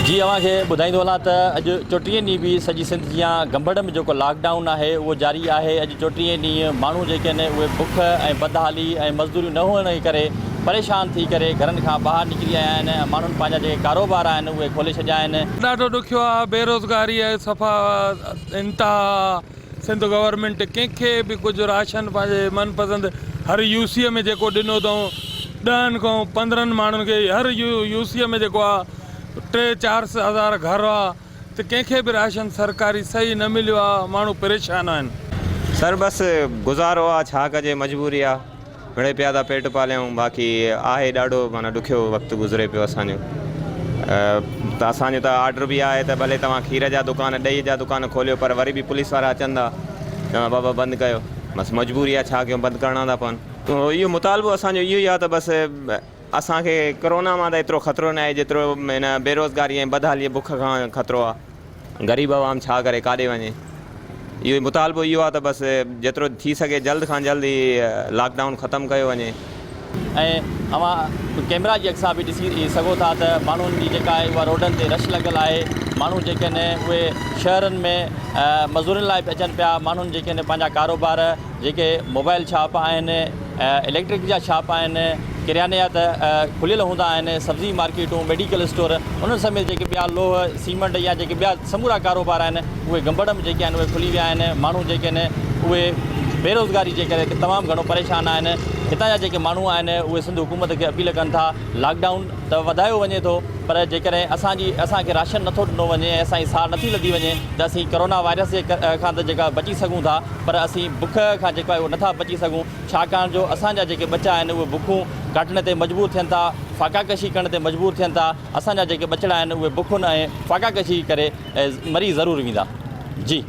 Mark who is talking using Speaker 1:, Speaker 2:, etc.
Speaker 1: जी अवांखे ॿुधाईंदो हलां त अॼु 34 ॾींहं बि सॼी सिंध जियां गंबड़ में जेको लॉकडाउन आहे उहो जारी आहे। अॼु 34 ॾींहं माण्हू जेके आहिनि उहे बुख ऐं बदहाली ऐं मज़दूरियूं न हुअण जे करे परेशान थी करे घरनि खां ॿाहिरि निकिरी आया आहिनि। माण्हुनि पंहिंजा जेके कारोबार आहिनि उहे खोले छॾिया आहिनि।
Speaker 2: ॾाढो ॾुखियो आहे, बेरोज़गारी आहे, सफ़ा इंतिहा। सिंध गवर्नमेंट कंहिंखे बि कुझु राशन पंहिंजे मनपसंदि हर यूसीअ में जेको ॾिनो अथऊं 10 खां 15 माण्हुनि खे हर यूसीअ में जेको आहे 3-4 हज़ार घर आहे त कंहिंखे बि राशन सरकारी सही न मिलियो आहे। माण्हू परेशान आहिनि।
Speaker 3: सर बस गुज़ारो आहे, छा कजे, मजबूरी आहे, विढ़े पिया था पेट पालियूं। बाक़ी आहे ॾाढो माना ॾुखियो वक़्तु गुज़रे पियो असांजो। त असांजो त ऑर्डर बि आहे त भले तव्हां खीर जा दुकान, ॾही जा दुकान खोलियो, पर वरी बि पुलिस वारा अचनि था चवनि बाबा बंदि कयो। बसि मजबूरी आहे, छा कयूं, बंदि करणा था पवनि। त इहो मुतालबो असांजो इहो ई आहे त बसि असांखे कोरोना मां त एतिरो ख़तरो न आहे जेतिरो हिन बेरोज़गारी ऐं बदहाली बुख खां ख़तरो आहे। ग़रीब आवाम छा करे, काॾे वञे। इहो मुतालबो इहो आहे त बसि जेतिरो थी सघे जल्द खां जल्द ई लॉकडाउन ख़तमु कयो वञे।
Speaker 1: ऐं अवां कैमरा जी अक्सां बि ॾिसी सघो था त माण्हुनि जी जेका आहे उहा रोडनि ते रश लॻल आहे। माण्हू जेके आहिनि उहे शहरनि में मज़दूरनि लाइ बि अचनि पिया। माण्हुनि जेके आहिनि पंहिंजा कारोबार जेके मोबाइल शॉप आहिनि, इलेक्ट्रिक जा शॉप आहिनि, किरियाने जा त खुलियल हूंदा आहिनि, सब्ज़ी मार्केटूं, मेडिकल स्टोर, उन्हनि समेत जेके ॿिया लोह सीमेंट या जेके ॿिया समूरा कारोबार आहिनि उहे गंबड़ में जेके आहिनि उहे खुली विया आहिनि। माण्हू जेके आहिनि उहे बेरोज़गारी जे करे तमामु घणो परेशान आहिनि। हितां जा जेके माण्हू आहिनि उहे सिंध हुकूमत खे अपील कनि था लॉकडाउन त वधायो वञे थो, पर जेकॾहिं असांखे राशन नथो ॾिनो वञे ऐं असांजी साह नथी लधी वञे त असीं कोरोना वायरस जे खां त जेका बची सघूं था, पर असीं बुख खां जेको आहे उहो नथा बची सघूं। छाकाणि जो असांजा जेके बचा आहिनि उहे बुखूं काटण ते मजबूर थियनि था, फ़ाक़ाकशी करण ते मजबूर थियनि था। असांजा जेके बचड़ा आहिनि उहे बुखुनि ऐं फ़ाक़ाकशी करे मरी ज़रूरु वेंदा। जी।